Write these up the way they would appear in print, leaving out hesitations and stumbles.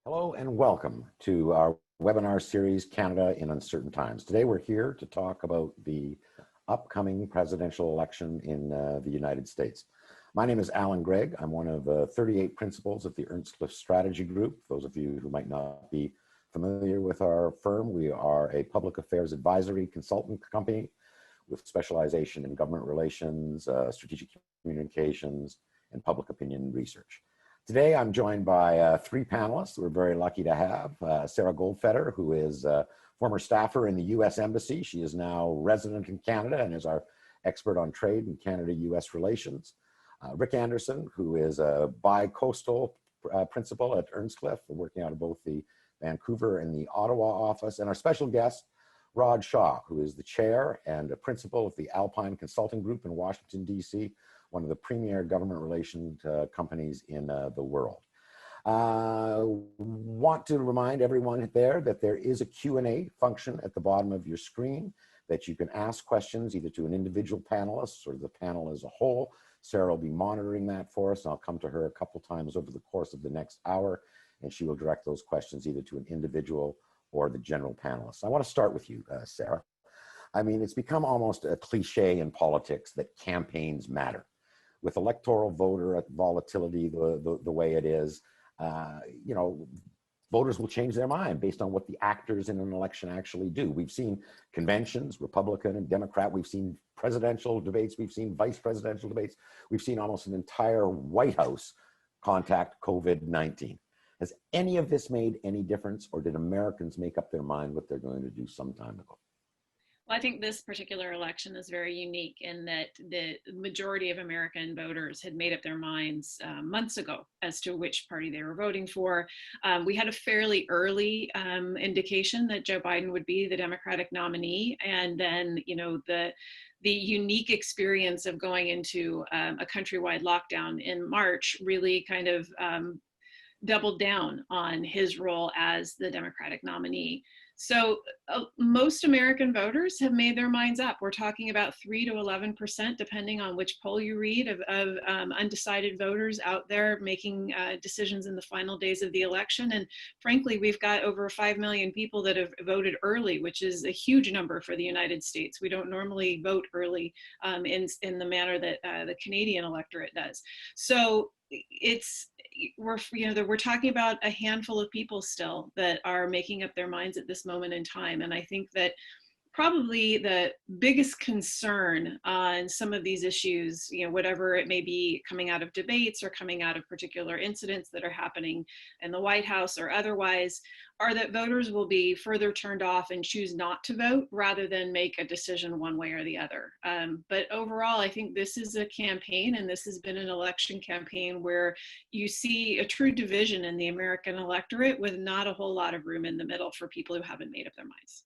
Hello and welcome to our webinar series, Canada in Uncertain Times. Today we're here to talk about the upcoming presidential election in the United States. My name is Allan Gregg. I'm one of 38 principals at the Earnscliffe Strategy Group. Those of you who might not be familiar with our firm, we are a public affairs advisory consultant company with specialization in government relations, strategic communications, and public opinion research. Today, I'm joined by three panelists we're very lucky to have. Sarah Goldfeder, who is a former staffer in the U.S. Embassy. She is now resident in Canada and is our expert on trade and Canada-U.S. relations. Rick Anderson, who is a bi-coastal principal at Earnscliffe, working out of both the Vancouver and the Ottawa office. And our special guest, Rhod Shaw, who is the chair and a principal of the Alpine Consulting Group in Washington, D.C., one of the premier government relations companies in the world. Want to remind everyone there that there is a Q&A function at the bottom of your screen that you can ask questions either to an individual panelist or the panel as a whole. Sarah will be monitoring that for us, and I'll come to her a couple times over the course of the next hour, and she will direct those questions either to an individual or the general panelists. I want to start with you, Sarah. I mean, it's become almost a cliche in politics that campaigns matter. With electoral voter volatility the way it is, you know, voters will change their mind based on what the actors in an election actually do. We've seen conventions, Republican and Democrat. We've seen presidential debates. We've seen vice presidential debates. We've seen almost an entire White House contact COVID-19. Has any of this made any difference, or did Americans make up their mind what they're going to do some time ago? Well, I think this particular election is very unique in that the majority of American voters had made up their minds months ago as to which party they were voting for. We had a fairly early indication that Joe Biden would be the Democratic nominee. And then, you know, the unique experience of going into a countrywide lockdown in March really kind of doubled down on his role as the Democratic nominee. So most American voters have made their minds up. We're talking about 3 to 11%, depending on which poll you read, of undecided voters out there making decisions in the final days of the election. And frankly, we've got over 5 million people that have voted early, which is a huge number for the United States. We don't normally vote early in the manner that the Canadian electorate does. So we're talking about a handful of people still that are making up their minds at this moment in time. And I think that probably the biggest concern on some of these issues, you know, whatever it may be coming out of debates or coming out of particular incidents that are happening in the White House or otherwise, are that voters will be further turned off and choose not to vote rather than make a decision one way or the other. But overall, I think this is a campaign, and this has been an election campaign where you see a true division in the American electorate with not a whole lot of room in the middle for people who haven't made up their minds.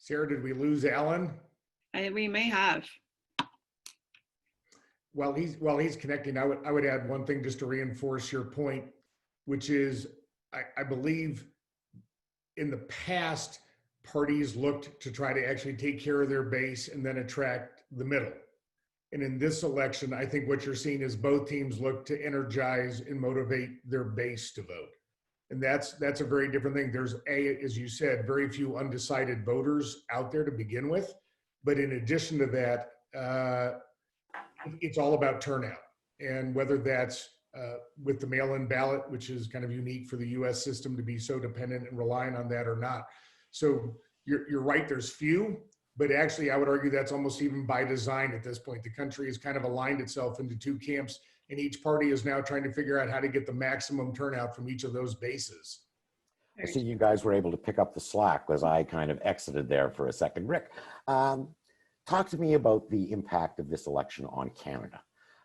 Sarah, did we lose Alan? We may have. While he's connecting, I would add one thing just to reinforce your point, which is I believe in the past, parties looked to try to actually take care of their base and then attract the middle. And in this election, I think what you're seeing is both teams look to energize and motivate their base to vote. And that's a very different thing. There's, as you said, very few undecided voters out there to begin with. But in addition to that, it's all about turnout. And whether that's with the mail-in ballot, which is kind of unique for the US system to be so dependent and relying on that or not. So you're right, there's few, but actually I would argue that's almost even by design at this point. The country has kind of aligned itself into two camps, and each party is now trying to figure out how to get the maximum turnout from each of those bases. I see you guys were able to pick up the slack as I kind of exited there for a second. Rick, talk to me about the impact of this election on Canada.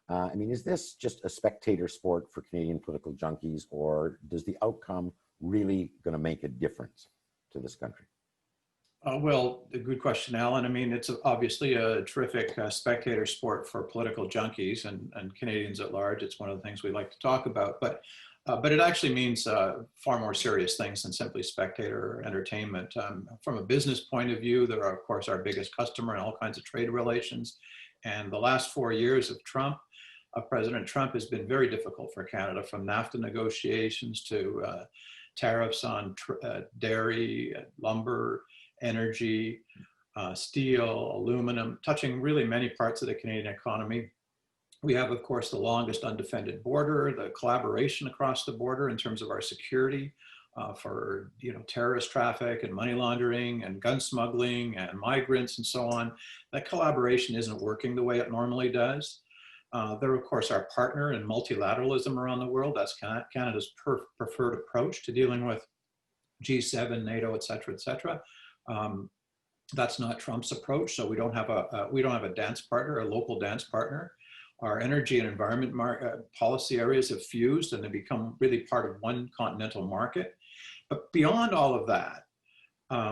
I mean, is this just a spectator sport for Canadian political junkies, or does the outcome really going to make a difference to this country? Well, a good question, Alan. I mean, it's obviously a terrific spectator sport for political junkies and Canadians at large. It's one of the things we like to talk about, but it actually means far more serious things than simply spectator entertainment. From a business point of view, they're of course our biggest customer in all kinds of trade relations. And the last 4 years of President Trump has been very difficult for Canada, from NAFTA negotiations to tariffs on dairy, lumber, energy, steel, aluminum, touching really many parts of the Canadian economy. We have, of course, the longest undefended border, the collaboration across the border in terms of our security for terrorist traffic and money laundering and gun smuggling and migrants and so on. That collaboration isn't working the way it normally does. They're, of course, our partner in multilateralism around the world. That's Canada's preferred approach to dealing with G7, NATO, et cetera, et cetera. That's not Trump's approach. So we don't have a dance partner, a local dance partner. Our energy and environment policy areas have fused and they become really part of one continental market. But beyond all of that,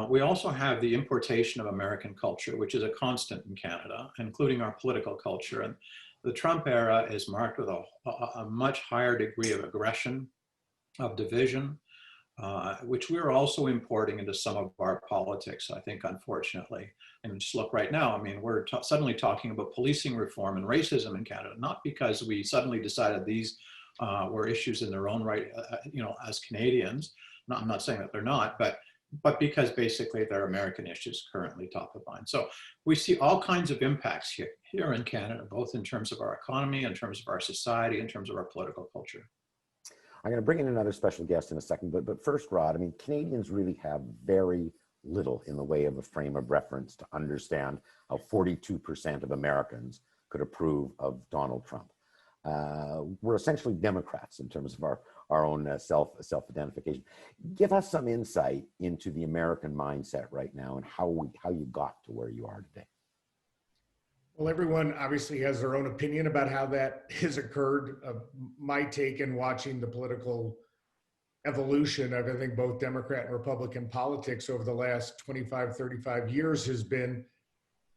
we also have the importation of American culture, which is a constant in Canada, including our political culture. And the Trump era is marked with a much higher degree of aggression, of division, which we're also importing into some of our politics, I think, unfortunately. And just look right now, I mean, we're suddenly talking about policing reform and racism in Canada, not because we suddenly decided these were issues in their own right, as Canadians. I'm not saying that they're not, but because basically they're American issues currently top of mind. So we see all kinds of impacts here in Canada, both in terms of our economy, in terms of our society, in terms of our political culture. I'm going to bring in another special guest in a second, but first, Rhod, I mean, Canadians really have very little in the way of a frame of reference to understand how 42% of Americans could approve of Donald Trump. We're essentially Democrats in terms of our own self-identification. Give us some insight into the American mindset right now and how you got to where you are today. Well, everyone obviously has their own opinion about how that has occurred. My take in watching the political evolution of, I think, both Democrat and Republican politics over the last 25, 35 years has been,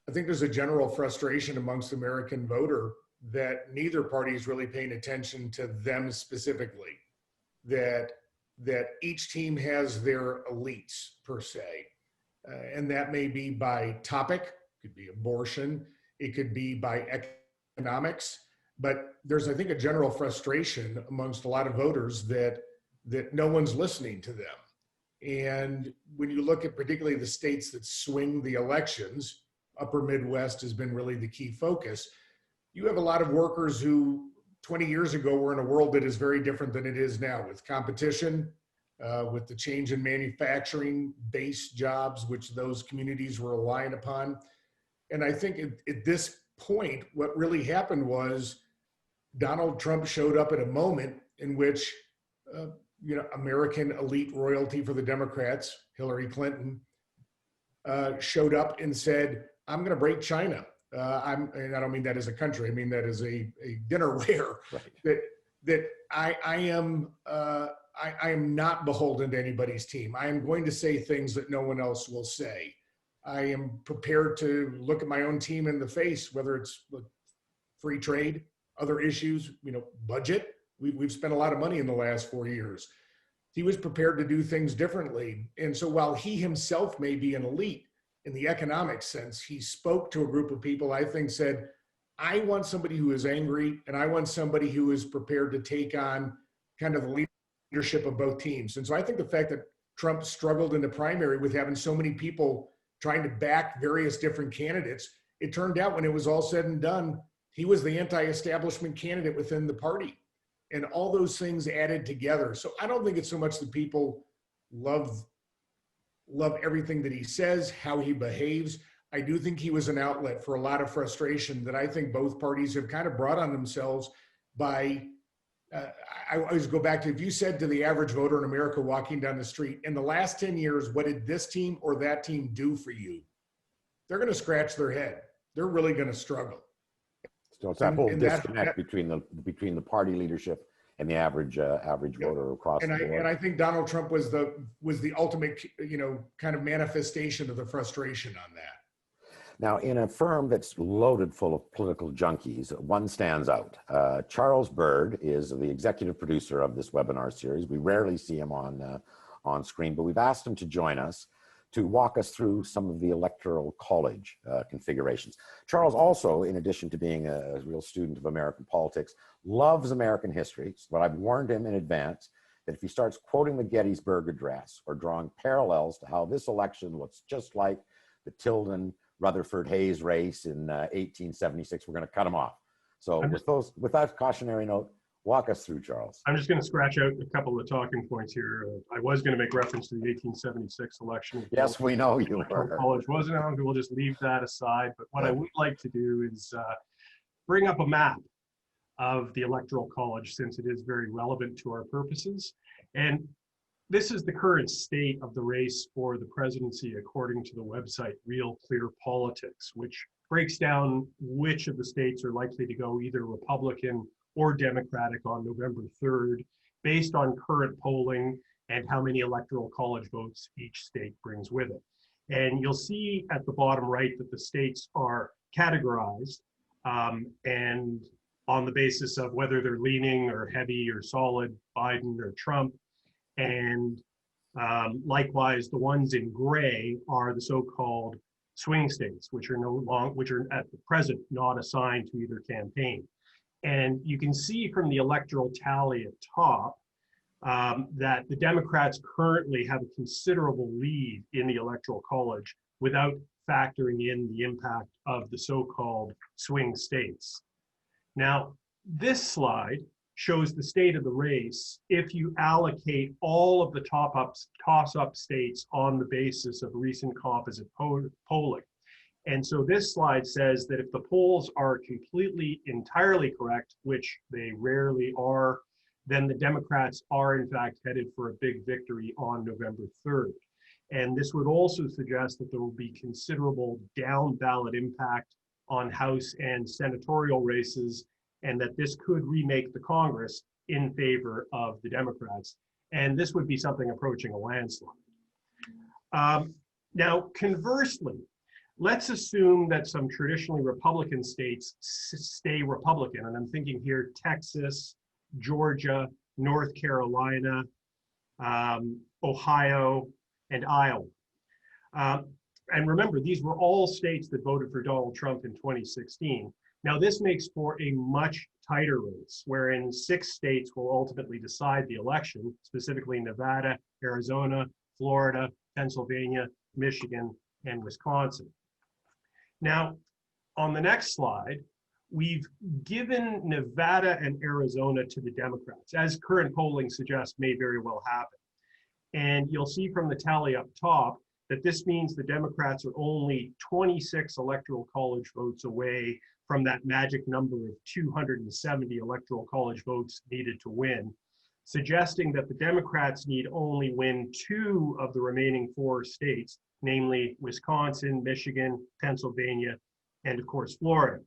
I think there's a general frustration amongst the American voter that neither party is really paying attention to them specifically, that each team has their elites per se. And that may be by topic, could be abortion, it could be by economics, but there's, I think, a general frustration amongst a lot of voters that no one's listening to them. And when you look at particularly the states that swing the elections, upper Midwest has been really the key focus. You have a lot of workers who 20 years ago were in a world that is very different than it is now, with competition, with the change in manufacturing-based jobs, which those communities were relying upon. And I think at this point, what really happened was Donald Trump showed up at a moment in which, American elite royalty for the Democrats, Hillary Clinton, showed up and said, I'm going to break China. And I don't mean that as a country. I mean that as a dinnerware. Right. That I am not beholden to anybody's team. I am going to say things that no one else will say. I am prepared to look at my own team in the face, whether it's free trade, other issues, budget. We've spent a lot of money in the last 4 years. He was prepared to do things differently. And so while he himself may be an elite in the economic sense, he spoke to a group of people, I think, said, I want somebody who is angry, and I want somebody who is prepared to take on kind of the leadership of both teams. And so I think the fact that Trump struggled in the primary with having so many people trying to back various different candidates, it turned out when it was all said and done, he was the anti-establishment candidate within the party. And all those things added together. So I don't think it's so much that people love everything that he says, how he behaves. I do think he was an outlet for a lot of frustration that I think both parties have kind of brought on themselves by, I always go back to, if you said to the average voter in America walking down the street, in the last 10 years, what did this team or that team do for you? They're going to scratch their head. They're really going to struggle. So it's that whole disconnect between the party leadership and the average voter across the board. And I think Donald Trump was the ultimate, kind of manifestation of the frustration on that. Now, in a firm that's loaded full of political junkies, one stands out. Charles Byrd is the executive producer of this webinar series. We rarely see him on screen, but we've asked him to join us to walk us through some of the electoral college configurations. Charles also, in addition to being a real student of American politics, loves American history, but I've warned him in advance that if he starts quoting the Gettysburg Address or drawing parallels to how this election looks just like the Tilden-Rutherford-Hayes race in 1876, we're going to cut him off. So with that cautionary note, walk us through, Charles. I'm just going to scratch out a couple of talking points here. I was going to make reference to the 1876 election. Yes, we know you were. College wasn't on. We'll just leave that aside. But what I would like to do is bring up a map of the Electoral College, since it is very relevant to our purposes. And this is the current state of the race for the presidency, according to the website Real Clear Politics, which breaks down which of the states are likely to go either Republican or Democratic on November 3rd, based on current polling and how many Electoral College votes each state brings with it. And you'll see at the bottom right that the states are categorized and on the basis of whether they're leaning or heavy or solid, Biden or Trump. And likewise, the ones in gray are the so-called swing states, which are at the present not assigned to either campaign. And you can see from the electoral tally at top that the Democrats currently have a considerable lead in the Electoral College without factoring in the impact of the so-called swing states. Now, this slide shows the state of the race if you allocate all of the toss-up states on the basis of recent composite polling. And so this slide says that if the polls are entirely correct, which they rarely are, then the Democrats are in fact headed for a big victory on November 3rd. And this would also suggest that there will be considerable down ballot impact on House and senatorial races, and that this could remake the Congress in favor of the Democrats. And this would be something approaching a landslide. Now, conversely, let's assume that some traditionally Republican states stay Republican. And I'm thinking here, Texas, Georgia, North Carolina, Ohio, and Iowa. And remember, these were all states that voted for Donald Trump in 2016. Now, this makes for a much tighter race, wherein 6 states will ultimately decide the election, specifically Nevada, Arizona, Florida, Pennsylvania, Michigan, and Wisconsin. Now, on the next slide, we've given Nevada and Arizona to the Democrats, as current polling suggests may very well happen. And you'll see from the tally up top that this means the Democrats are only 26 Electoral College votes away from that magic number of 270 Electoral College votes needed to win, suggesting that the Democrats need only win 2 of the remaining 4 states, namely Wisconsin, Michigan, Pennsylvania, and of course, Florida.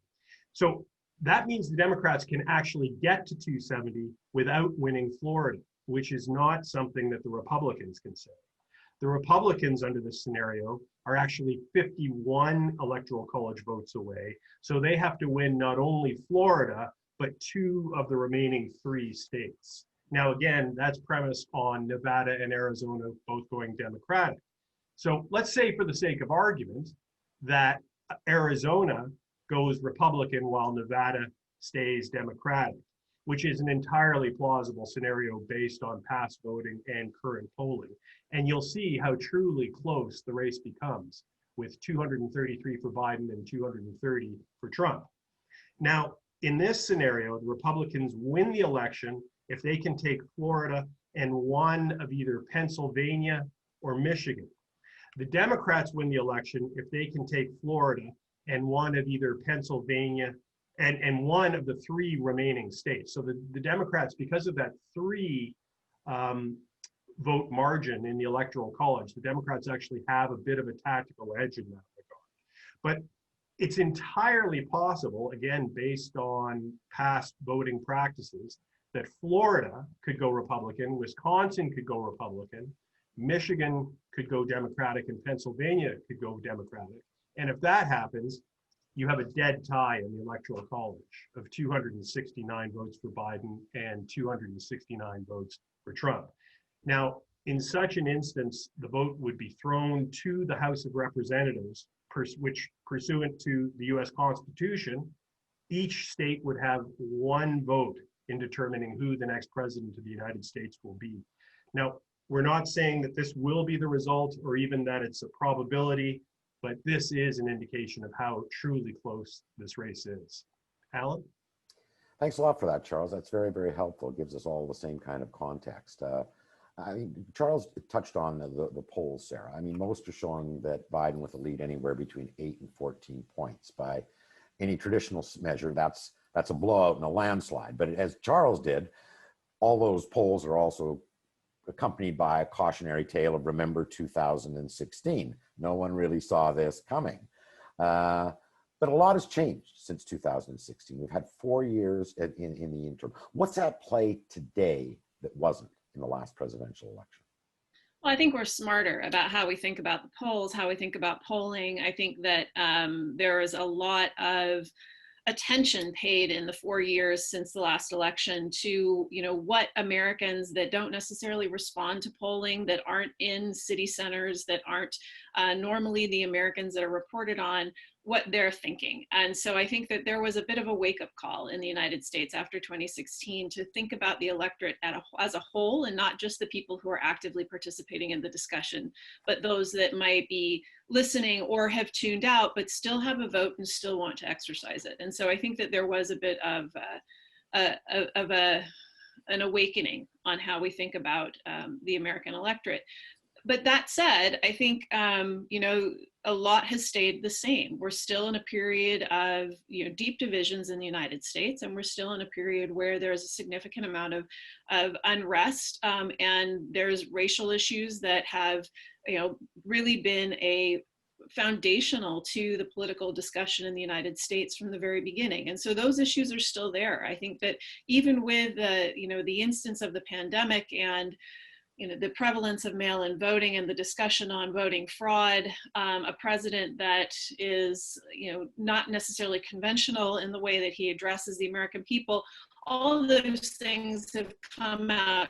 So that means the Democrats can actually get to 270 without winning Florida, which is not something that the Republicans can say. The Republicans under this scenario are actually 51 Electoral College votes away. So they have to win not only Florida, but 2 of the remaining 3 states. Now, again, that's premised on Nevada and Arizona both going Democratic. So let's say, for the sake of argument, that Arizona goes Republican while Nevada stays Democratic, which is an entirely plausible scenario based on past voting and current polling. And you'll see how truly close the race becomes, with 233 for Biden and 230 for Trump. Now, in this scenario, the Republicans win the election if they can take Florida and 1 of either Pennsylvania or Michigan. The Democrats win the election if they can take Florida and 1 of either Pennsylvania and 1 of the 3 remaining states. So the Democrats, because of that 3 vote margin in the Electoral College, the Democrats actually have a bit of a tactical edge in that regard. But it's entirely possible, again, based on past voting practices, that Florida could go Republican, Wisconsin could go Republican, Michigan could go Democratic, and Pennsylvania could go Democratic. And if that happens, you have a dead tie in the Electoral College of 269 votes for Biden and 269 votes for Trump. Now, in such an instance, the vote would be thrown to the House of Representatives, which, pursuant to the US Constitution, each state would have one vote in determining who the next president of the United States will be. Now, we're not saying that this will be the result or even that it's a probability, but this is an indication of how truly close this race is. Alan? Thanks a lot for that, Charles. That's very, very helpful. It gives us all the same kind of context. I mean, Charles touched on the polls, Sarah. I mean, most are showing that Biden with a lead anywhere between 8 and 14 points. By any traditional measure, that's a blowout and a landslide. But as Charles did, all those polls are also accompanied by a cautionary tale of remember 2016. No one really saw this coming. But a lot has changed since 2016. We've had 4 years in the interim. What's at play today that wasn't in the last presidential election? Well, I think we're smarter about how we think about the polls, how we think about polling. I think that there is a lot of attention paid in the 4 years since the last election to, what Americans that don't necessarily respond to polling, that aren't in city centers, that aren't normally the Americans that are reported on, what they're thinking. And so I think that there was a bit of a wake-up call in the United States after 2016 to think about the electorate as a whole, and not just the people who are actively participating in the discussion, but those that might be listening or have tuned out but still have a vote and still want to exercise it. And so I think that there was a bit of an awakening on how we think about the American electorate. But that said, I think, a lot has stayed the same. We're still in a period of, deep divisions in the United States, and we're still in a period where there's a significant amount of unrest, and there's racial issues that have, really been foundational to the political discussion in the United States from the very beginning. And so those issues are still there. I think that even with the instance of the pandemic and the prevalence of mail-in voting and the discussion on voting fraud, a president that is, not necessarily conventional in the way that he addresses the American people, all of those things have come out,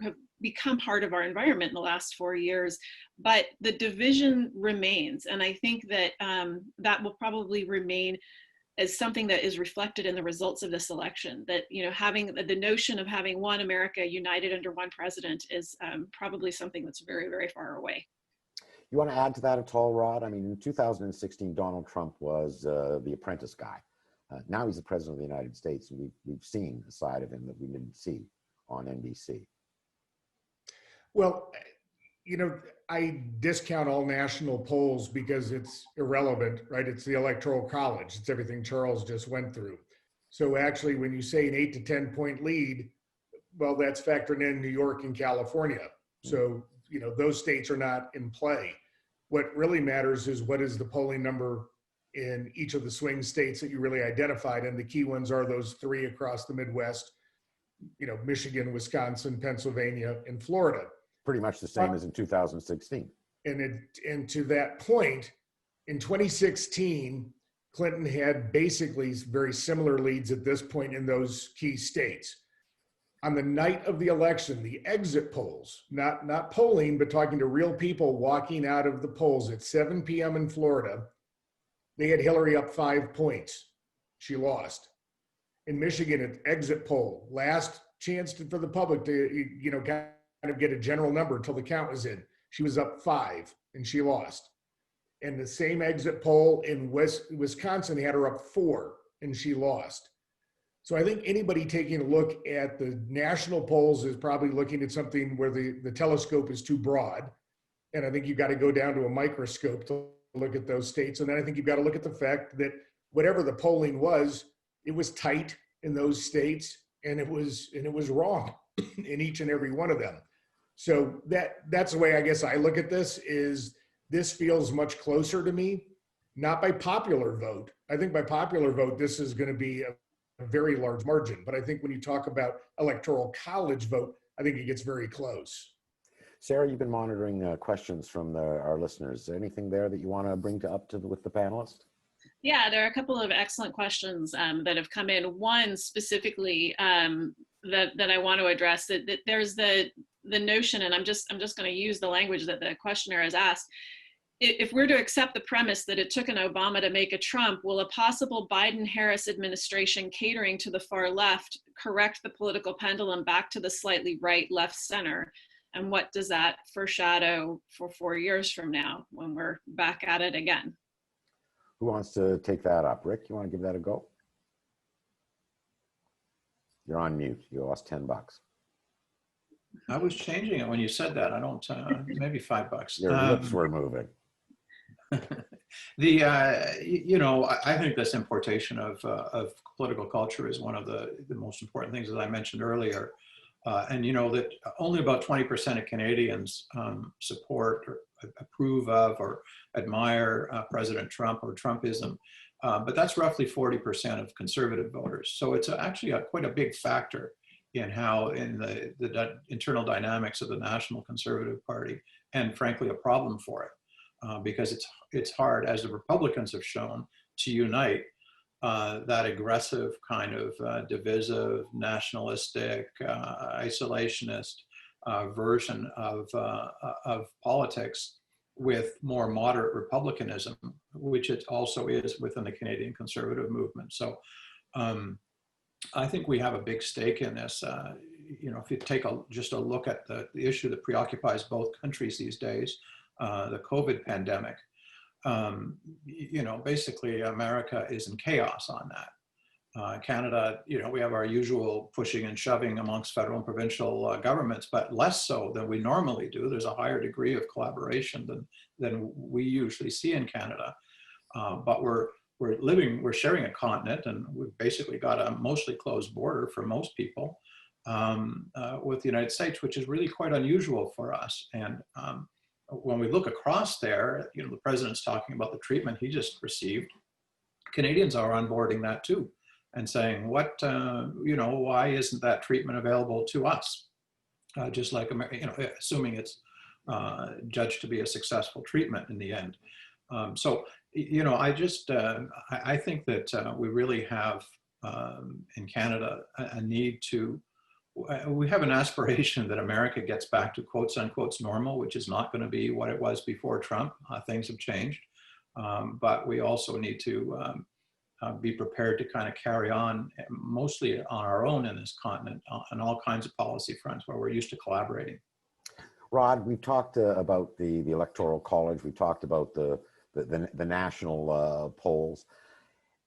have become part of our environment in the last 4 years, but the division remains. And I think that that will probably remain as something that is reflected in the results of this election, that, having the notion of having one America united under one president is probably something that's very, very far away. You want to add to that at all, Rhod? I mean, in 2016, Donald Trump was the apprentice guy. Now he's the president of the United States, and we've seen a side of him that we didn't see on NBC. Well, I discount all national polls because it's irrelevant, right? It's the Electoral College. It's everything Charles just went through. So actually, when you say an 8 to 10 point lead, well, that's factoring in New York and California. So, those states are not in play. What really matters is what is the polling number in each of the swing states that you really identified. And the key ones are those 3 across the Midwest, Michigan, Wisconsin, Pennsylvania, and Florida. Pretty much the same as in 2016. And to that point, in 2016, Clinton had basically very similar leads at this point in those key states. On the night of the election, the exit polls, not polling, but talking to real people walking out of the polls at 7 p.m. in Florida, they had Hillary up 5 points. She lost. In Michigan, an exit poll, last chance for the public to, kind of get a general number until the count was in. She was up 5 and she lost. And the same exit poll in Wisconsin had her up 4 and she lost. So I think anybody taking a look at the national polls is probably looking at something where the telescope is too broad. And I think you've got to go down to a microscope to look at those states. And then I think you've got to look at the fact that whatever the polling was, it was tight in those states and it was wrong in each and every one of them. So that's the way I guess I look at this. Is this feels much closer to me, not by popular vote. I think by popular vote, this is going to be a a very large margin. But I think when you talk about electoral college vote, I think it gets very close. Sarah, you've been monitoring questions from our listeners. Is there anything there that you want to bring with the panelists? Yeah, there are a couple of excellent questions that have come in. One specifically that I want to address, that there's the notion, and I'm just going to use the language that the questioner has asked. If we're to accept the premise that it took an Obama to make a Trump, will a possible Biden-Harris administration catering to the far left correct the political pendulum back to the slightly right, left, center? And what does that foreshadow for 4 years from now when we're back at it again? Who wants to take that up? Rick, you want to give that a go? You're on mute. You lost $10. I was changing it when you said that. I don't, maybe $5. Your lips were moving. I think this importation of political culture is one of the most important things, as I mentioned earlier. And that only about 20% of Canadians support or approve of or admire President Trump or Trumpism. But that's roughly 40% of conservative voters. So it's actually quite a big factor in how in the internal dynamics of the National Conservative Party, and frankly, a problem for it. Because it's hard, as the Republicans have shown, to unite that aggressive kind of divisive, nationalistic, isolationist version of politics with more moderate republicanism, which it also is within the Canadian conservative movement. So I think we have a big stake in this. If you take just a look at the issue that preoccupies both countries these days, the COVID pandemic, basically America is in chaos on that. Canada, we have our usual pushing and shoving amongst federal and provincial governments, but less so than we normally do. There's a higher degree of collaboration than we usually see in Canada. But we're sharing a continent, and we've basically got a mostly closed border for most people with the United States, which is really quite unusual for us. And when we look across there, the president's talking about the treatment he just received. Canadians are onboarding that too, and saying, why isn't that treatment available to us? Just like, assuming it's judged to be a successful treatment in the end. I think that we really have in Canada a need to. We have an aspiration that America gets back to quotes unquote normal, which is not going to be what it was before Trump. Things have changed, but we also need to be prepared to kind of carry on mostly on our own in this continent on all kinds of policy fronts where we're used to collaborating. Rhod, we've talked about the Electoral College. We've talked about the national polls.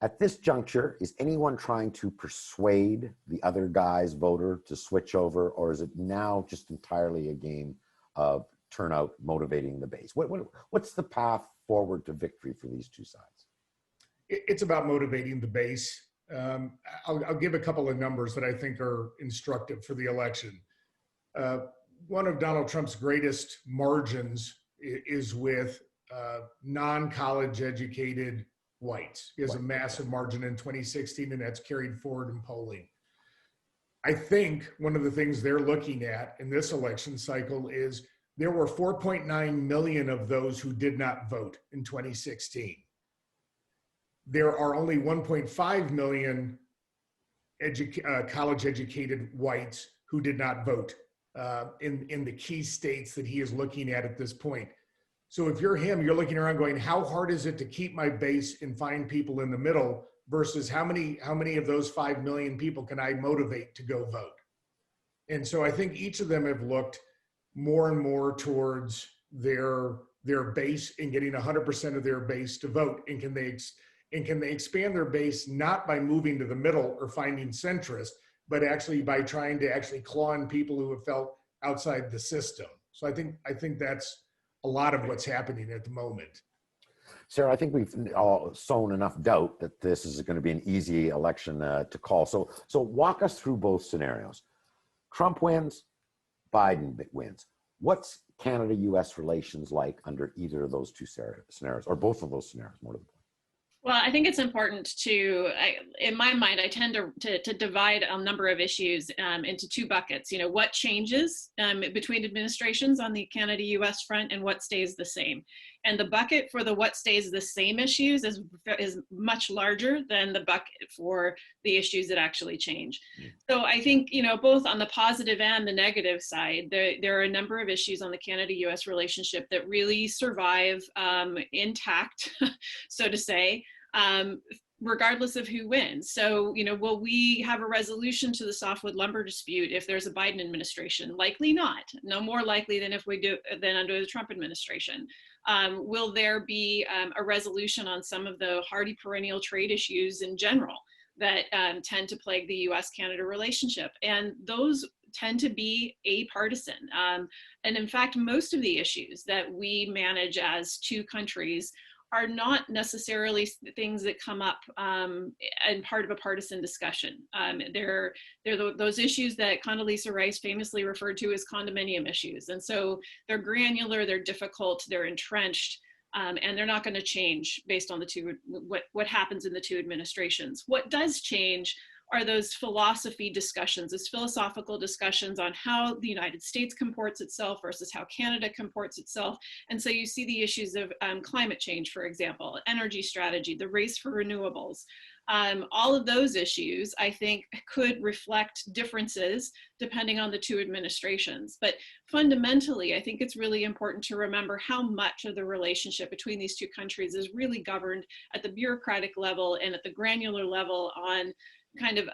At this juncture, is anyone trying to persuade the other guy's voter to switch over, or is it now just entirely a game of turnout motivating the base? What's the path forward to victory for these two sides? It's about motivating the base. I'll give a couple of numbers that I think are instructive for the election. One of Donald Trump's greatest margins is with non-college educated whites. He has a massive margin in 2016, and that's carried forward in polling. I think one of the things they're looking at in this election cycle is there were 4.9 million of those who did not vote in 2016. There are only 1.5 million college-educated whites who did not vote in the key states that he is looking at this point. So if you're him, you're looking around going, how hard is it to keep my base and find people in the middle versus how many of those 5 million people can I motivate to go vote? And so I think each of them have looked more and more towards their base and getting 100% of their base to vote. And can they expand their base not by moving to the middle or finding centrists, but actually by trying to actually claw in people who have felt outside the system. So I think that's a lot of what's happening at the moment. Sarah, I think we've all sown enough doubt that this is going to be an easy election to call. So walk us through both scenarios. Trump wins, Biden wins. What's Canada-U.S. relations like under either of those two scenarios, or both of those scenarios, more to the point? Well, I think it's important to, in my mind, I tend to divide a number of issues into two buckets. You know, what changes between administrations on the Canada-US front and what stays the same. And the bucket for the what stays the same issues is much larger than the bucket for the issues that actually change. So I think, you know, both on the positive and the negative side, there are a number of issues on the Canada-US relationship that really survive intact, so to say, regardless of who wins. So, you know, will we have a resolution to the softwood lumber dispute if there's a Biden administration? Likely not. No more likely than than under the Trump administration. Will there be a resolution on some of the hardy perennial trade issues in general that tend to plague the U.S.-Canada relationship? And those tend to be apartisan. And in fact, most of the issues that we manage as two countries are not necessarily things that come up and part of a partisan discussion. They're those issues that Condoleezza Rice famously referred to as condominium issues. And so they're granular, they're difficult, they're entrenched, and they're not going to change based on what happens in the two administrations. What does change are those philosophy discussions, those philosophical discussions on how the United States comports itself versus how Canada comports itself. And so you see the issues of climate change, for example, energy strategy, the race for renewables. All of those issues, I think, could reflect differences depending on the two administrations. But fundamentally, I think it's really important to remember how much of the relationship between these two countries is really governed at the bureaucratic level and at the granular level on kind of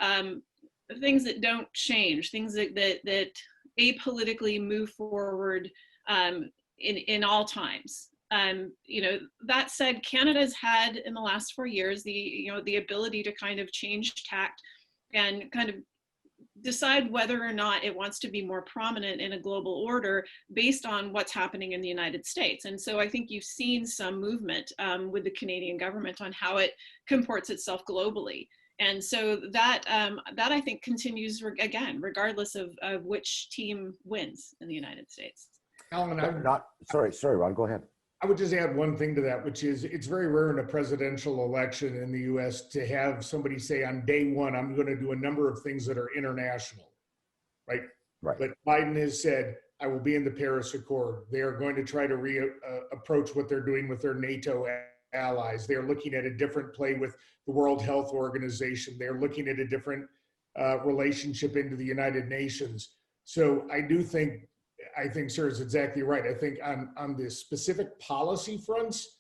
things that don't change, things that apolitically move forward in all times. You know, that said, Canada's had in the last 4 years the ability to kind of change tact and kind of decide whether or not it wants to be more prominent in a global order based on what's happening in the United States. And so I think you've seen some movement with the Canadian government on how it comports itself globally. And so that I think continues again, regardless of which team wins in the United States. Alan, Sorry, Rhod, go ahead. I would just add one thing to that, which is it's very rare in a presidential election in the US to have somebody say on day one, I'm going to do a number of things that are international, right? Right. But Biden has said, I will be in the Paris Accord. They are going to try to approach what they're doing with their NATO allies. They're looking at a different play with the World Health Organization. They're looking at a different relationship into the United Nations. So I think Sarah is exactly right. I think on the specific policy fronts,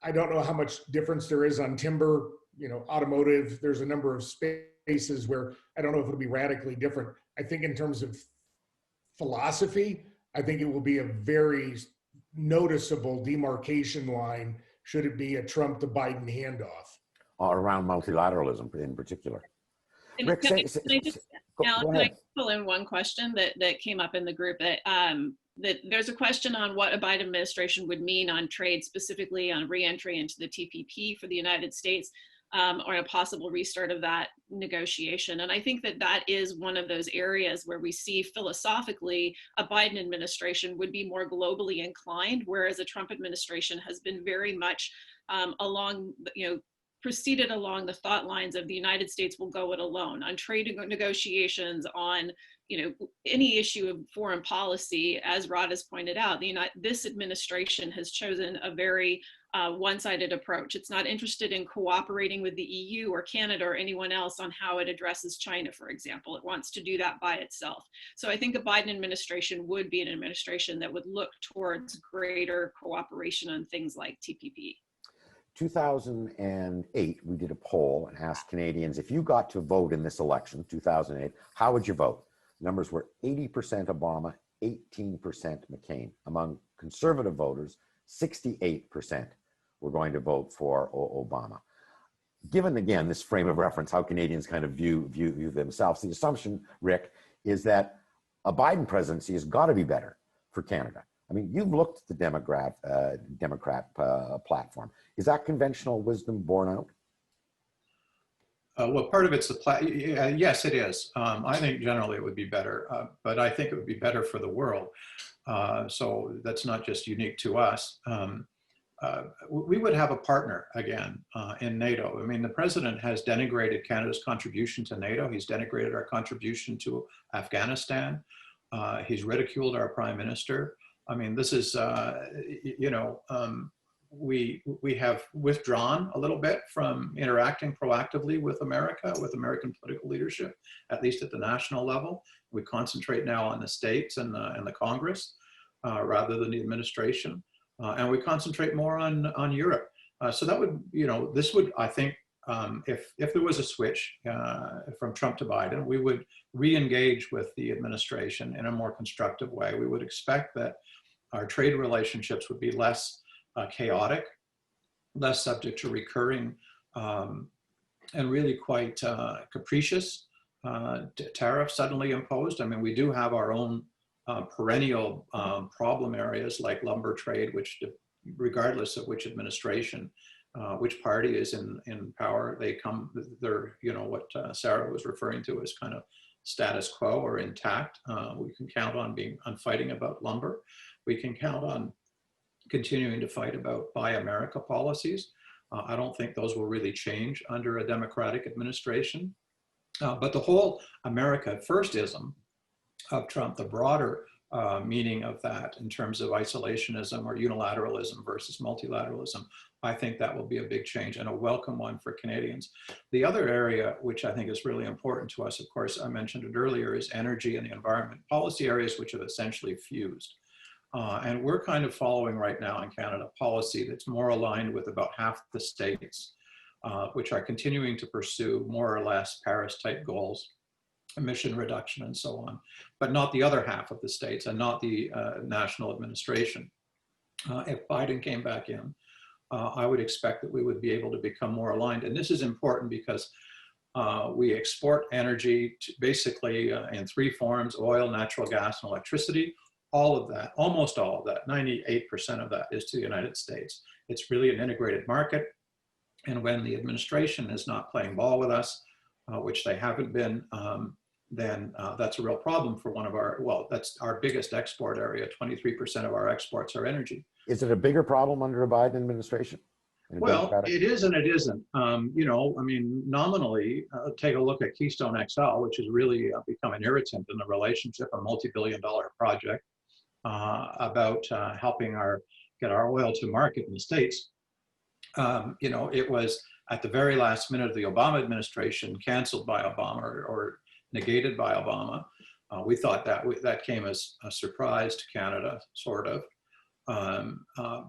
I don't know how much difference there is on timber, you know, automotive. There's a number of spaces where I don't know if it'll be radically different. I think in terms of philosophy, I think it will be a very noticeable demarcation line should it be a Trump to Biden handoff. Around multilateralism in particular. And Rick, can I pull in one question that came up in the group that there's a question on what a Biden administration would mean on trade, specifically on re-entry into the TPP for the United States, or a possible restart of that negotiation. And I think that is one of those areas where we see philosophically a Biden administration would be more globally inclined, whereas a Trump administration has been very much proceeded along the thought lines of the United States will go it alone on trade negotiations, on any issue of foreign policy. As Rhod has pointed out, this administration has chosen a very one-sided approach. It's not interested in cooperating with the EU or Canada or anyone else on how it addresses China, for example. It wants to do that by itself. So I think a Biden administration would be an administration that would look towards greater cooperation on things like TPP. 2008, we did a poll and asked Canadians, if you got to vote in this election, 2008, how would you vote? Numbers were 80% Obama, 18% McCain. Among conservative voters, 68% were going to vote for Obama. Given, again, this frame of reference, how Canadians kind of view themselves, the assumption, Rick, is that a Biden presidency has got to be better for Canada. I mean, you've looked at the Democrat platform. Is that conventional wisdom borne out? Well, part of it's yes, it is. I think generally it would be better, but I think it would be better for the world. So that's not just unique to us. we would have a partner again in NATO. I mean, the president has denigrated Canada's contribution to NATO. He's denigrated our contribution to Afghanistan. He's ridiculed our prime minister. I mean, this is, we have withdrawn a little bit from interacting proactively with America, with American political leadership, at least at the national level. We concentrate now on the states and the Congress rather than the administration. And we concentrate more on Europe. So that would, this would, I think, if there was a switch from Trump to Biden, we would re-engage with the administration in a more constructive way. We would expect that our trade relationships would be less chaotic, less subject to recurring and really quite capricious tariffs suddenly imposed. I mean, we do have our own perennial problem areas like lumber trade, which regardless of which administration, which party is in power, they're, what Sarah was referring to as kind of status quo or intact. We can count on fighting about lumber. We can count on continuing to fight about Buy America policies. I don't think those will really change under a Democratic administration. But the whole America Firstism of Trump, the broader meaning of that in terms of isolationism or unilateralism versus multilateralism, I think that will be a big change and a welcome one for Canadians. The other area, which I think is really important to us, of course, I mentioned it earlier, is energy and the environment, policy areas which have essentially fused. And we're kind of following right now in Canada policy that's more aligned with about half the states, which are continuing to pursue more or less Paris-type goals, emission reduction and so on, but not the other half of the states and not the national administration. If Biden came back in, I would expect that we would be able to become more aligned. And this is important because we export energy to basically in three forms: oil, natural gas, and electricity. All of that, almost all of that, 98% of that is to the United States. It's really an integrated market. And when the administration is not playing ball with us, which they haven't been, then that's a real problem for that's our biggest export area. 23% of our exports are energy. Is it a bigger problem under a Biden administration? Well, it is and it isn't. I mean, nominally, take a look at Keystone XL, which has really become an irritant in the relationship, a multi-billion-dollar project about helping get our oil to market in the States. It was at the very last minute of the Obama administration, canceled by Obama or negated by Obama. We thought that came as a surprise to Canada, sort of.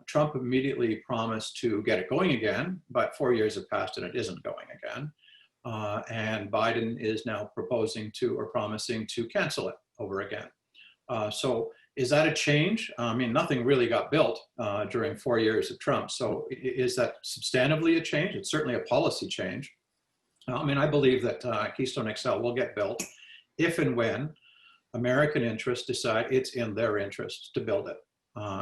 Trump immediately promised to get it going again, but 4 years have passed and it isn't going again. And Biden is now promising to cancel it over again. So is that a change? I mean, nothing really got built during 4 years of Trump. So is that substantively a change? It's certainly a policy change. I mean, I believe that Keystone XL will get built if and when American interests decide it's in their interest to build it.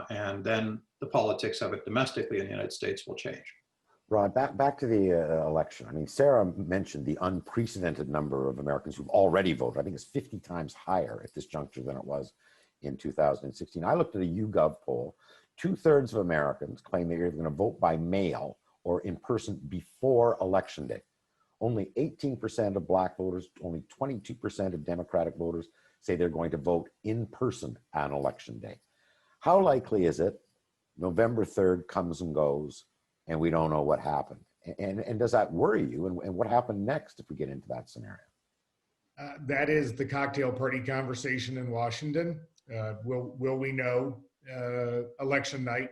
And then the politics of it domestically in the United States will change. Rhod, back to the election. I mean, Sarah mentioned the unprecedented number of Americans who've already voted. I think it's 50 times higher at this juncture than it was in 2016. I looked at a YouGov poll. 2/3 of Americans claim they're either going to vote by mail or in person before Election Day. Only 18% of Black voters, only 22% of Democratic voters say they're going to vote in person on Election Day. How likely is it November 3rd comes and goes and we don't know what happened? And does that worry you? And what happened next if we get into that scenario? That is the cocktail party conversation in Washington. Will we know election night?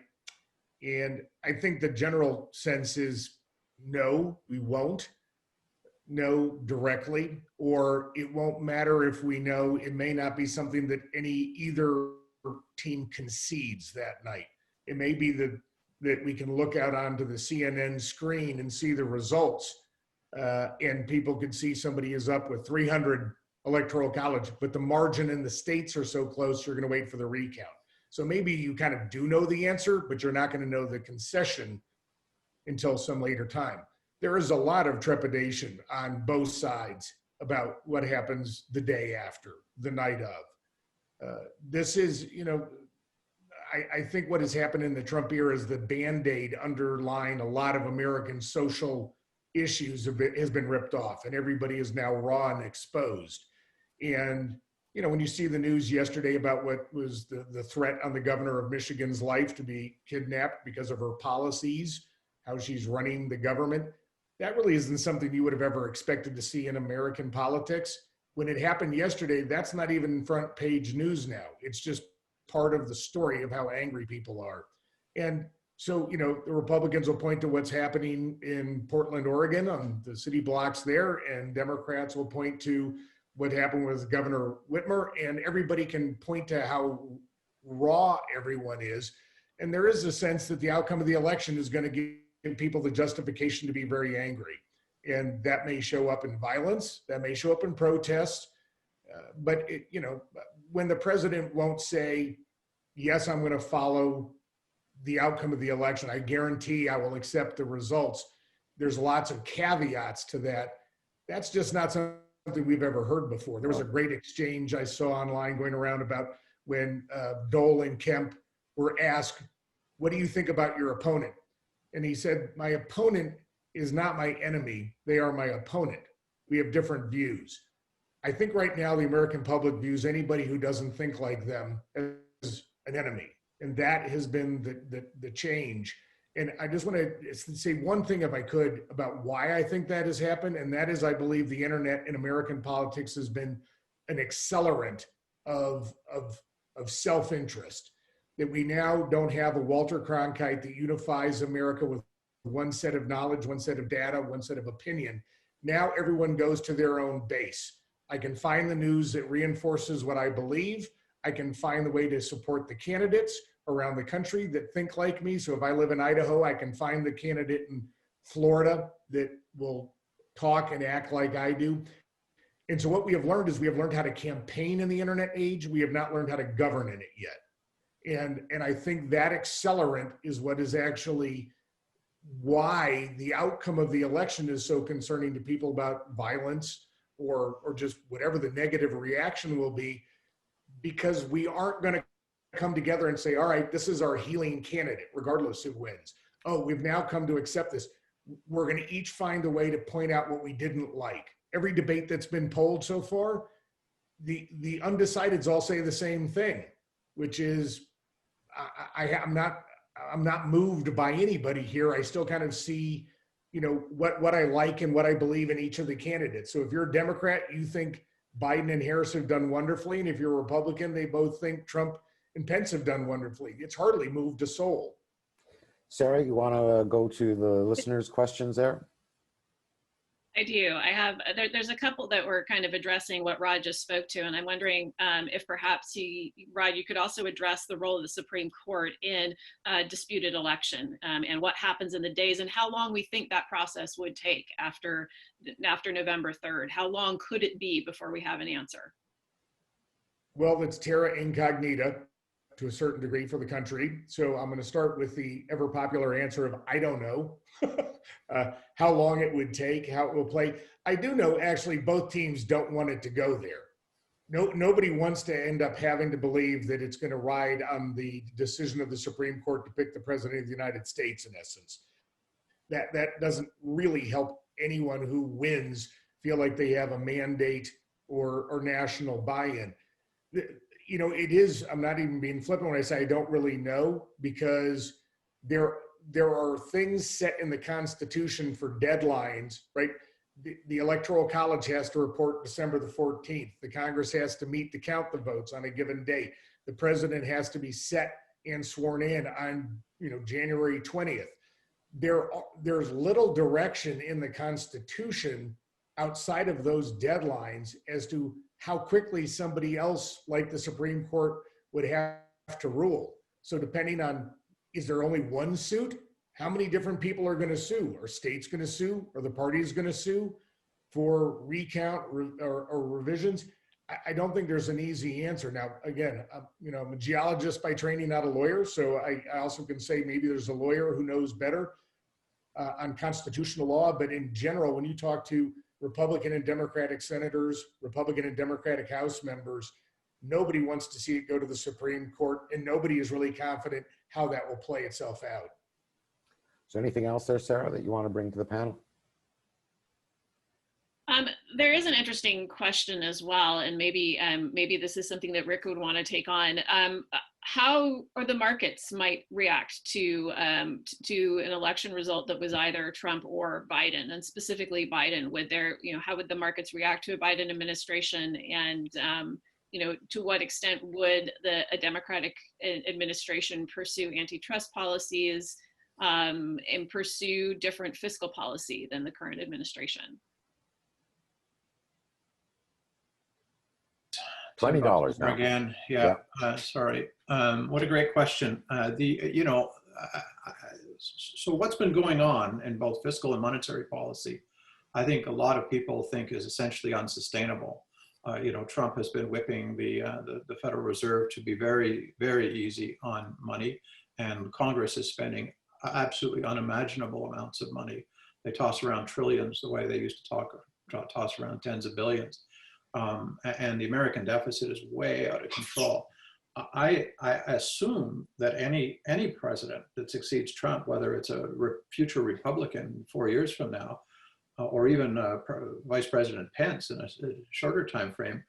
And I think the general sense is no, we won't know directly, or it won't matter if we know. It may not be something that either team concedes that night. It may be that we can look out onto the CNN screen and see the results, and people could see somebody is up with 300 electoral college, but the margin in the states are so close, you're going to wait for the recount. So maybe you kind of do know the answer, but you're not going to know the concession until some later time. There is a lot of trepidation on both sides about what happens the day after, the night of. This is, I think what has happened in the Trump era is the Band-Aid underlying a lot of American social issues has been ripped off, and everybody is now raw and exposed. And, you know, when you see the news yesterday about what was the threat on the governor of Michigan's life to be kidnapped because of her policies, how she's running the government, that really isn't something you would have ever expected to see in American politics. When it happened yesterday, that's not even front page news now. It's just part of the story of how angry people are. And so, you know, the Republicans will point to what's happening in Portland, Oregon on the city blocks there, and Democrats will point to what happened with Governor Whitmer, and everybody can point to how raw everyone is. And there is a sense that the outcome of the election is going to give people the justification to be very angry. And that may show up in violence, that may show up in protests, but it, you know, when the president won't say, yes, I'm going to follow the outcome of the election, I guarantee I will accept the results, there's lots of caveats to that. That's just not something we've ever heard before. There was a great exchange I saw online going around about when Dole and Kemp were asked, what do you think about your opponent? And he said, my opponent is not my enemy. They are my opponent. We have different views. I think right now the American public views anybody who doesn't think like them as an enemy. And that has been the change. And I just want to say one thing, if I could, about why I think that has happened. And that is, I believe the internet in American politics has been an accelerant of self-interest. That we now don't have a Walter Cronkite that unifies America with one set of knowledge, one set of data, one set of opinion. Now everyone goes to their own base. I can find the news that reinforces what I believe. I can find the way to support the candidates around the country that think like me. So if I live in Idaho, I can find the candidate in Florida that will talk and act like I do. And so what we have learned is we have learned how to campaign in the internet age. We have not learned how to govern in it yet. And I think that accelerant is what is actually why the outcome of the election is so concerning to people about violence or just whatever the negative reaction will be, because we aren't going to come together and say, all right, this is our healing candidate, regardless who wins. Oh, we've now come to accept this. We're going to each find a way to point out what we didn't like. Every debate that's been polled so far, the undecideds all say the same thing, which is, I'm not moved by anybody here. I still kind of see, you know, what I like and what I believe in each of the candidates. So if you're a Democrat, you think Biden and Harris have done wonderfully. And if you're a Republican, they both think Trump and Pence have done wonderfully. It's hardly moved a soul. Sarah, you want to go to the listeners' questions there? I do. I have, there's a couple that were kind of addressing what Rhod just spoke to, and I'm wondering if perhaps Rhod, you could also address the role of the Supreme Court in a disputed election and what happens in the days and how long we think that process would take after November 3rd. How long could it be before we have an answer? Well, it's terra incognita to a certain degree for the country. So I'm going to start with the ever popular answer of, I don't know how long it would take, how it will play. I do know actually both teams don't want it to go there. Nobody wants to end up having to believe that it's going to ride on the decision of the Supreme Court to pick the president of the United States, in essence. That doesn't really help anyone who wins feel like they have a mandate or national buy-in. You know, it is, I'm not even being flippant when I say I don't really know, because there are things set in the Constitution for deadlines, right? The Electoral College has to report December the 14th. The Congress has to meet to count the votes on a given date. The president has to be set and sworn in on, you know, January 20th. There's little direction in the Constitution outside of those deadlines as to how quickly somebody else like the Supreme Court would have to rule. So depending on, is there only one suit? How many different people are going to sue? Are states going to sue? Are the parties going to sue for recount or revisions? I don't think there's an easy answer. Now, again, you know, I'm a geologist by training, not a lawyer. So I also can say maybe there's a lawyer who knows better on constitutional law. But in general, when you talk to Republican and Democratic senators, Republican and Democratic House members, Nobody wants to see it go to the Supreme Court, and nobody is really confident how that will play itself out. Is there anything else there, Sarah, that you want to bring to the panel? There is an interesting question as well, and maybe this is something that Rick would want to take on. How or the markets might react to an election result that was either Trump or Biden, and specifically Biden. How would the markets react to a Biden administration, and to what extent would a Democratic administration pursue antitrust policies and pursue different fiscal policy than the current administration? $20 now. Again, yeah. Sorry. What a great question. So what's been going on in both fiscal and monetary policy, I think a lot of people think is essentially unsustainable. Trump has been whipping the Federal Reserve to be very, very easy on money, and Congress is spending absolutely unimaginable amounts of money. They toss around trillions the way they used to toss around tens of billions. And the American deficit is way out of control. I assume that any president that succeeds Trump, whether it's a future Republican 4 years from now, or even Vice President Pence in a shorter time frame,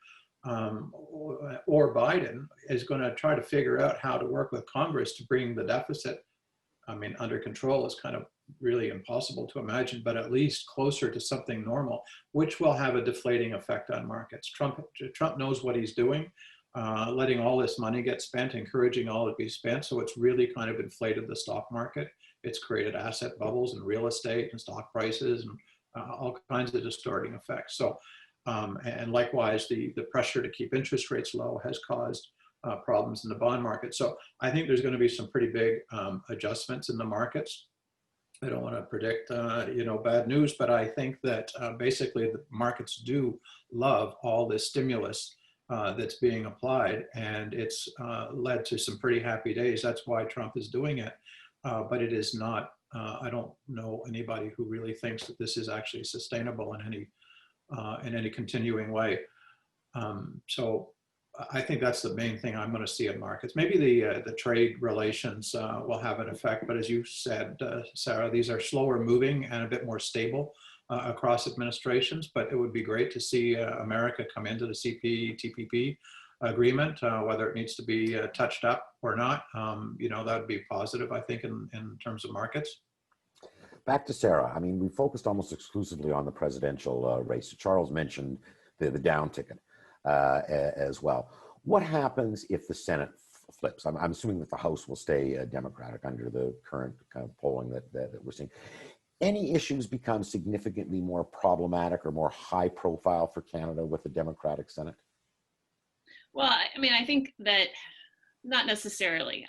or Biden, is going to try to figure out how to work with Congress to bring the deficit, under control is kind of really impossible to imagine, but at least closer to something normal, which will have a deflating effect on markets. Trump knows what he's doing, letting all this money get spent, encouraging all it be spent. So it's really kind of inflated the stock market. It's created asset bubbles in real estate and stock prices and all kinds of distorting effects. So, and likewise, the pressure to keep interest rates low has caused problems in the bond market. So I think there's going to be some pretty big adjustments in the markets. I don't want to predict, bad news, but I think that basically the markets do love all this stimulus that's being applied, and it's led to some pretty happy days. That's why Trump is doing it, but it is not. I don't know anybody who really thinks that this is actually sustainable in any continuing way. So I think that's the main thing I'm going to see in markets. Maybe the trade relations will have an effect, but as you said, Sarah, these are slower moving and a bit more stable across administrations. But it would be great to see America come into the CPTPP agreement, whether it needs to be touched up or not. That would be positive, I think, in terms of markets. Back to Sarah. We focused almost exclusively on the presidential race. Charles mentioned the down ticket as well. What happens if the Senate flips? I'm assuming that the House will stay Democratic under the current kind of polling that we're seeing. Any issues become significantly more problematic or more high profile for Canada with the Democratic Senate? Well, I think that not necessarily.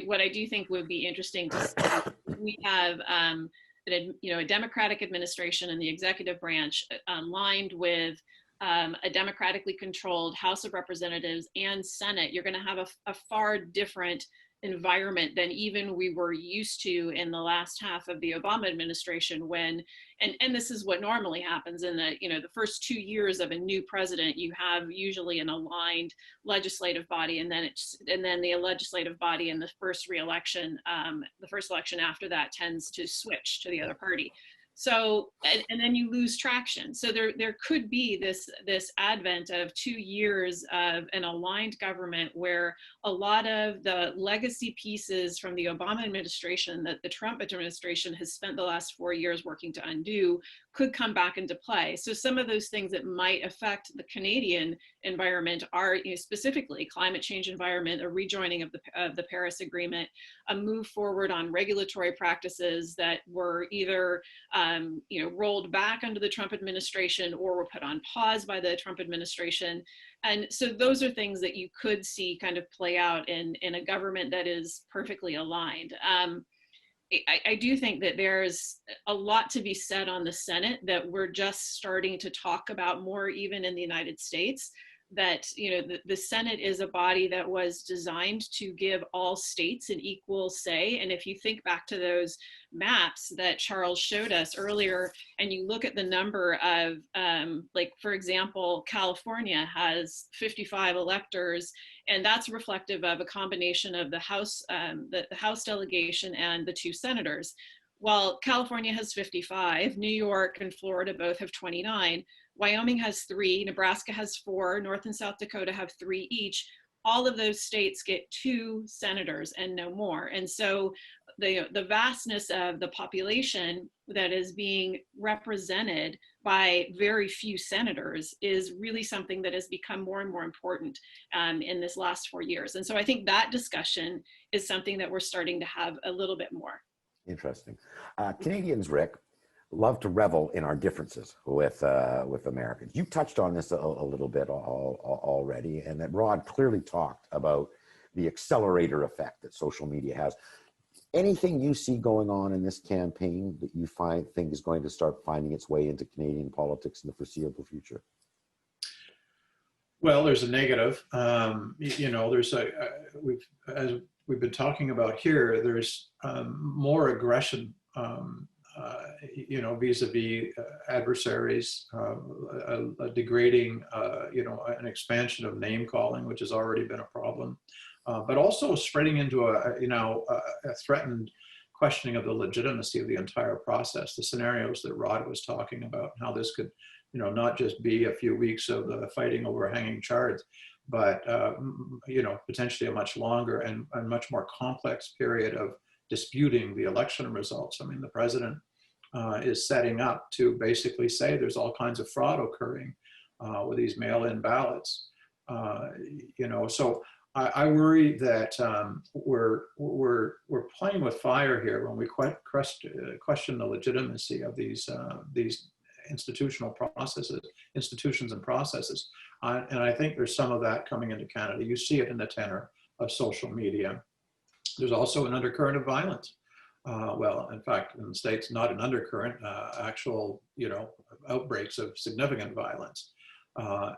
What I do think would be interesting to see, we have a Democratic administration in the executive branch aligned with a democratically controlled House of Representatives and Senate. You're going to have a far different environment than even we were used to in the last half of the Obama administration, when, and this is what normally happens in the first 2 years of a new president. You have usually an aligned legislative body, and then the legislative body in the first election after that tends to switch to the other party. So, and then you lose traction. So there could be this advent of 2 years of an aligned government where a lot of the legacy pieces from the Obama administration that the Trump administration has spent the last 4 years working to undo could come back into play. So some of those things that might affect the Canadian environment are specifically climate change environment, a rejoining of the Paris Agreement, a move forward on regulatory practices that were either rolled back under the Trump administration or were put on pause by the Trump administration. And so those are things that you could see kind of play out in a government that is perfectly aligned. I do think that there's a lot to be said on the Senate that we're just starting to talk about more, even in the United States, that, you know, the Senate is a body that was designed to give all states an equal say. And if you think back to those maps that Charles showed us earlier, and you look at the number of, like, for example, California has 55 electors, and that's reflective of a combination of the House delegation and the 2 senators. While California has 55, New York and Florida both have 29, Wyoming has 3, Nebraska has 4, North and South Dakota have 3 each. All of those states get 2 senators and no more. And so the vastness of the population that is being represented by very few senators is really something that has become more and more important in this last 4 years. And so I think that discussion is something that we're starting to have a little bit more. Interesting. Canadians, Rick, love to revel in our differences with Americans. You touched on this a little bit already, and that Rhod clearly talked about the accelerator effect that social media has. Anything you see going on in this campaign that you think is going to start finding its way into Canadian politics in the foreseeable future? Well, there's a negative. You know, there's as we've been talking about here, there's more aggression, you know, vis-a-vis adversaries, a degrading, you know, an expansion of name calling, which has already been a problem, but also spreading into a threatened questioning of the legitimacy of the entire process. The scenarios that Rhod was talking about, how this could, you know, not just be a few weeks of the fighting over hanging charge, but you know, potentially a much longer and much more complex period of disputing the election results. I mean, the president is setting up to basically say there's all kinds of fraud occurring with these mail-in ballots. You know, so I worry that we're playing with fire here when we question the legitimacy of these institutional processes, institutions and processes. And I think there's some of that coming into Canada. You see it in the tenor of social media. There's also an undercurrent of violence. Well, in fact, in the States, not an undercurrent, actual, you know, outbreaks of significant violence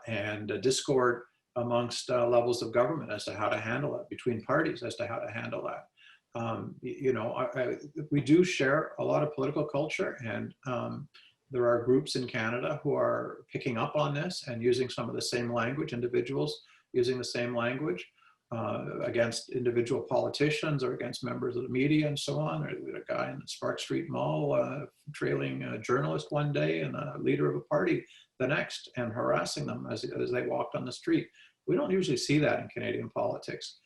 and discord amongst levels of government as to how to handle it, between parties as to how to handle that. You know, we do share a lot of political culture, and there are groups in Canada who are picking up on this and using some of the same language, individuals using the same language against individual politicians or against members of the media and so on. We had a guy in the Spark Street Mall trailing a journalist one day and a leader of a party the next and harassing them as they walked on the street. We don't usually see that in Canadian politics.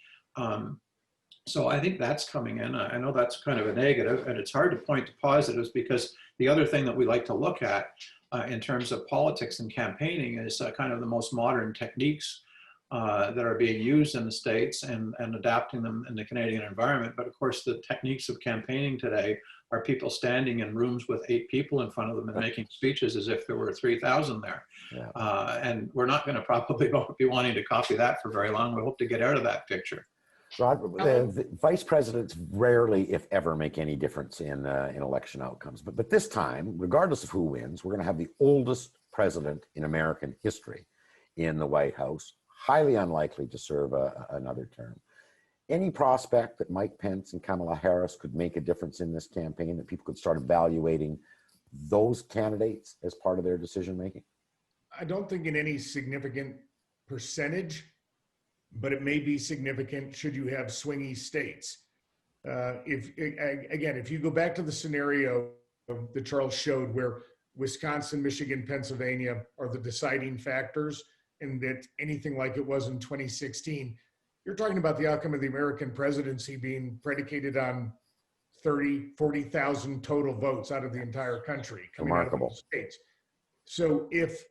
So I think that's coming in. I know that's kind of a negative, and it's hard to point to positives because the other thing that we like to look at in terms of politics and campaigning is kind of the most modern techniques that are being used in the States and adapting them in the Canadian environment. But of course, the techniques of campaigning today are people standing in rooms with 8 people in front of them and making speeches as if there were 3,000 there. Yeah. And we're not going to probably be wanting to copy that for very long. We hope to get out of that picture. Rhod, the vice presidents rarely, if ever, make any difference in election outcomes. But this time, regardless of who wins, we're going to have the oldest president in American history in the White House, highly unlikely to serve another term. Any prospect that Mike Pence and Kamala Harris could make a difference in this campaign, that people could start evaluating those candidates as part of their decision making? I don't think in any significant percentage, but it may be significant should you have swingy states. If you go back to the scenario that Charles showed where Wisconsin, Michigan, Pennsylvania are the deciding factors, and that anything like it was in 2016, you're talking about the outcome of the American presidency being predicated on 40,000 total votes out of the entire country coming out of the states. So if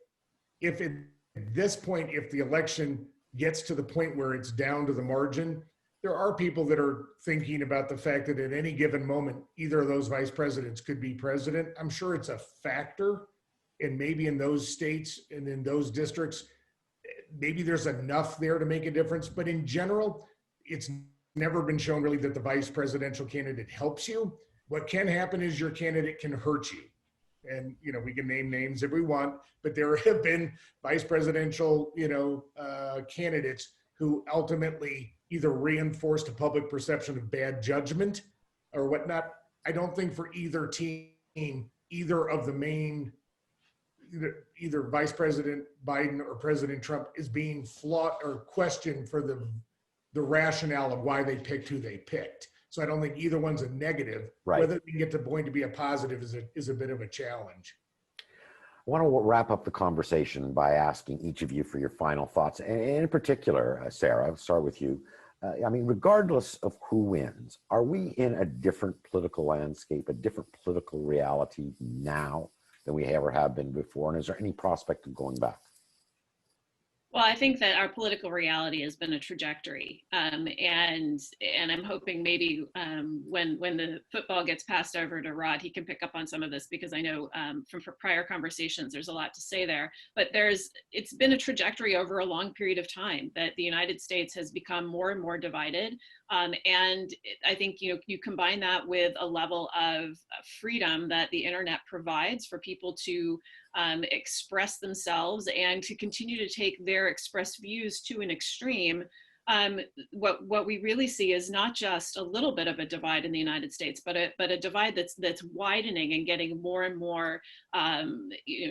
at this point, if the election gets to the point where it's down to the margin, there are people that are thinking about the fact that at any given moment, either of those vice presidents could be president. I'm sure it's a factor, and maybe in those states and in those districts, maybe there's enough there to make a difference. But in general, it's never been shown really that the vice presidential candidate helps you. What can happen is your candidate can hurt you. And, we can name names if we want, but there have been vice presidential, candidates who ultimately either reinforced a public perception of bad judgment or whatnot. I don't think for either team, either of the main, either Vice President Biden or President Trump is being fought or questioned for the rationale of why they picked who they picked. So I don't think either one's a negative. Right. Whether we can get to point to be a positive is a bit of a challenge. I want to wrap up the conversation by asking each of you for your final thoughts. And in particular, Sarah, I'll start with you. Regardless of who wins, are we in a different political landscape, a different political reality now than we ever have been before? And is there any prospect of going back? Well, I think that our political reality has been a trajectory, and I'm hoping maybe when the football gets passed over to Rhod, he can pick up on some of this, because I know from prior conversations there's a lot to say there. But it's been a trajectory over a long period of time that the United States has become more and more divided, and I think you combine that with a level of freedom that the internet provides for people to express themselves and to continue to take their expressed views to an extreme. What we really see is not just a little bit of a divide in the United States, but a divide that's widening and getting more and more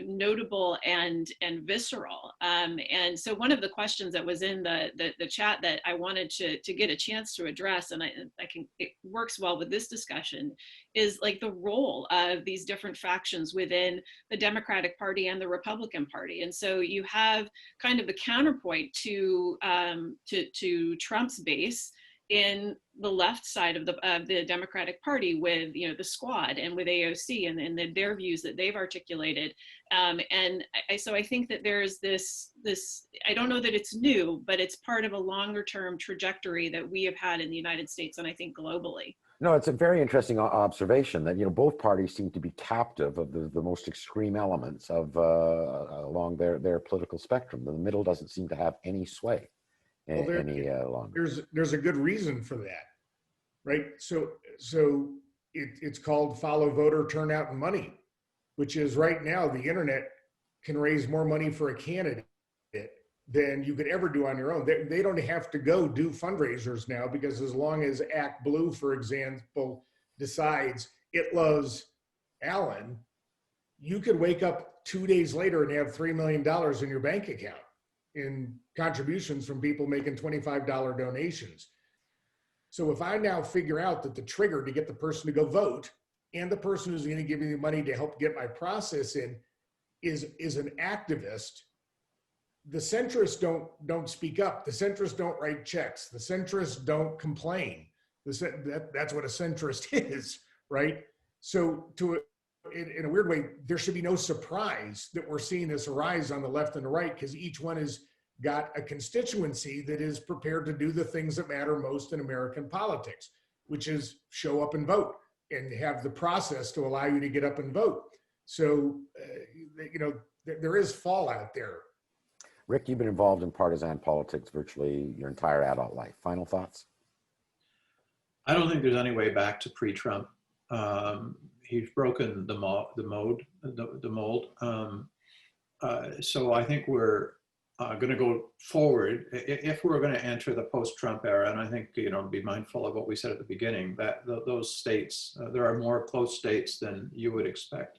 notable and visceral. And so one of the questions that was in the chat that I wanted to get a chance to address, and it works well with this discussion, is like the role of these different factions within the Democratic Party and the Republican Party. And so you have kind of the counterpoint to Trump's base in the left side of the Democratic Party with the Squad and with AOC and their views that they've articulated, so I think that there's this I don't know that it's new, but it's part of a longer term trajectory that we have had in the United States and I think globally. No, it's a very interesting observation that both parties seem to be captive of the most extreme elements of along their political spectrum. The middle doesn't seem to have any sway longer. There's a good reason for that, right? So it's called follow voter turnout and money, which is right now the internet can raise more money for a candidate than you could ever do on your own. They don't have to go do fundraisers now, because as long as Act Blue, for example, decides it loves Allan, you could wake up 2 days later and have $3 million in your bank account in contributions from people making $25 donations. So if I now figure out that the trigger to get the person to go vote and the person who's going to give me the money to help get my process in is an activist, the centrists don't speak up. The centrists don't write checks. The centrists don't complain. That's what a centrist is, right? So in a weird way, there should be no surprise that we're seeing this arise on the left and the right, because each one has got a constituency that is prepared to do the things that matter most in American politics, which is show up and vote and have the process to allow you to get up and vote. So, there is fallout there. Rick, you've been involved in partisan politics virtually your entire adult life. Final thoughts? I don't think there's any way back to pre-Trump. He's broken the mold. So I think we're going to go forward. If we're going to enter the post-Trump era, and I think, be mindful of what we said at the beginning, that those states, there are more close states than you would expect.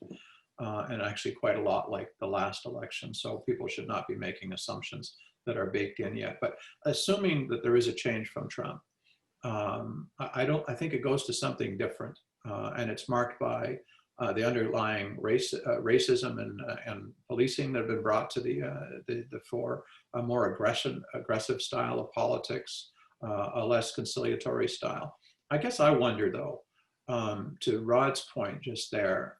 And actually quite a lot like the last election. So people should not be making assumptions that are baked in yet. But assuming that there is a change from Trump, I think it goes to something different. And it's marked by the underlying racism and policing that have been brought to the fore, a more aggressive style of politics, a less conciliatory style. I guess I wonder though, to Rhod's point just there,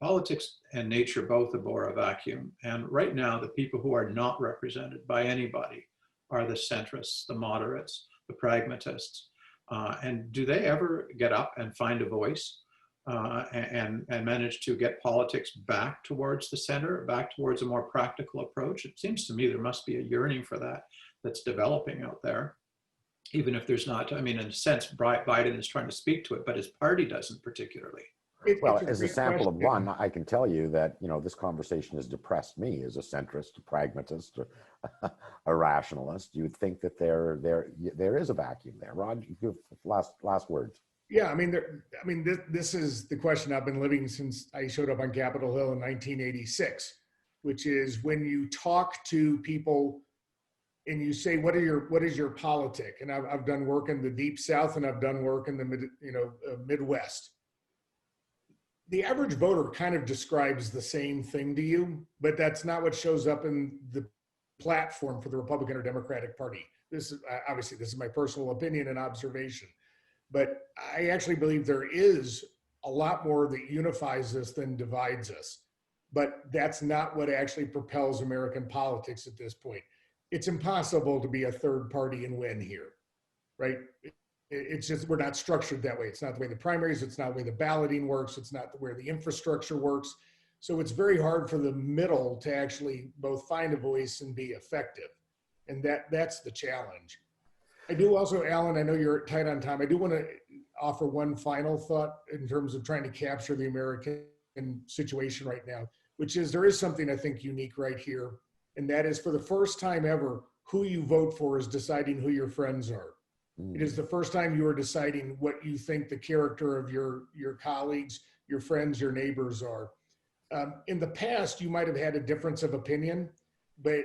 politics and nature both abhor a vacuum. And right now, the people who are not represented by anybody are the centrists, the moderates, the pragmatists. And do they ever get up and find a voice and manage to get politics back towards the center, back towards a more practical approach? It seems to me there must be a yearning for that that's developing out there. Even if there's not, in a sense, Biden is trying to speak to it, but his party doesn't particularly. Well, It's a as a great sample of question. one, I can tell you that, this conversation has depressed me as a centrist, a pragmatist, a rationalist. You would think that there is a vacuum there. Rod, you give last words. Yeah, this is the question I've been living since I showed up on Capitol Hill in 1986, which is when you talk to people and you say, what is your politic? And I've done work in the Deep South and I've done work in the Midwest. The average voter kind of describes the same thing to you, but that's not what shows up in the platform for the Republican or Democratic Party. This is my personal opinion and observation. But I actually believe there is a lot more that unifies us than divides us. But that's not what actually propels American politics at this point. It's impossible to be a third party and win here, right? It's just, we're not structured that way. It's not the way the primaries, it's not the way the balloting works, it's not where the infrastructure works. So it's very hard for the middle to actually both find a voice and be effective. And that's the challenge. I do also, Alan, I know you're tight on time. I do want to offer one final thought in terms of trying to capture the American situation right now, which is there is something I think unique right here. And that is, for the first time ever, who you vote for is deciding who your friends are. It is the first time you are deciding what you think the character of your colleagues, your friends, your neighbors are. In the past, you might have had a difference of opinion, but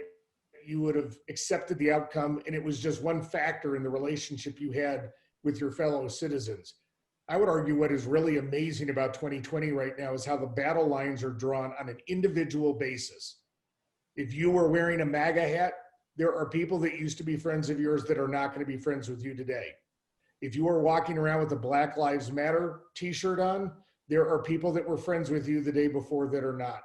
you would have accepted the outcome, and it was just one factor in the relationship you had with your fellow citizens. I would argue what is really amazing about 2020 right now is how the battle lines are drawn on an individual basis. If you were wearing a MAGA hat, there are people that used to be friends of yours that are not going to be friends with you today. If you are walking around with a Black Lives Matter t-shirt on, there are people that were friends with you the day before that are not.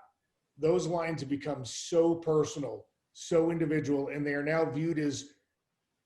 Those lines have become so personal, so individual, and they are now viewed as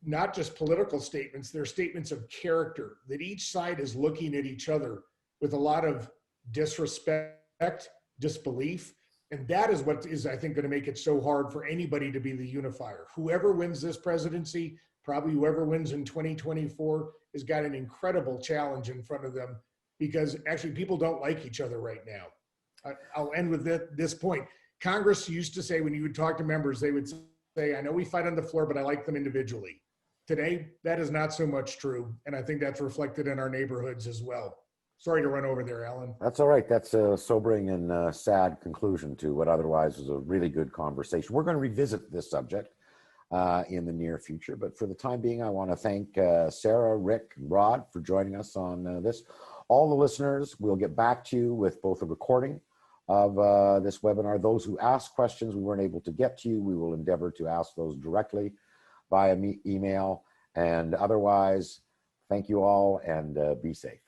not just political statements, they're statements of character, that each side is looking at each other with a lot of disrespect, disbelief. And that is what is, I think, going to make it so hard for anybody to be the unifier. Whoever wins this presidency, probably whoever wins in 2024, has got an incredible challenge in front of them, because actually people don't like each other right now. I'll end with this point. Congress used to say, when you would talk to members, they would say, I know we fight on the floor, but I like them individually. Today, that is not so much true. And I think that's reflected in our neighborhoods as well. Sorry to run over there, Alan. That's all right. That's a sobering and sad conclusion to what otherwise was a really good conversation. We're going to revisit this subject in the near future, but for the time being, I want to thank Sarah, Rick, and Rhod for joining us on this. All the listeners, we'll get back to you with both a recording of this webinar. Those who ask questions we weren't able to get to you, we will endeavor to ask those directly via email. And otherwise, thank you all, and be safe.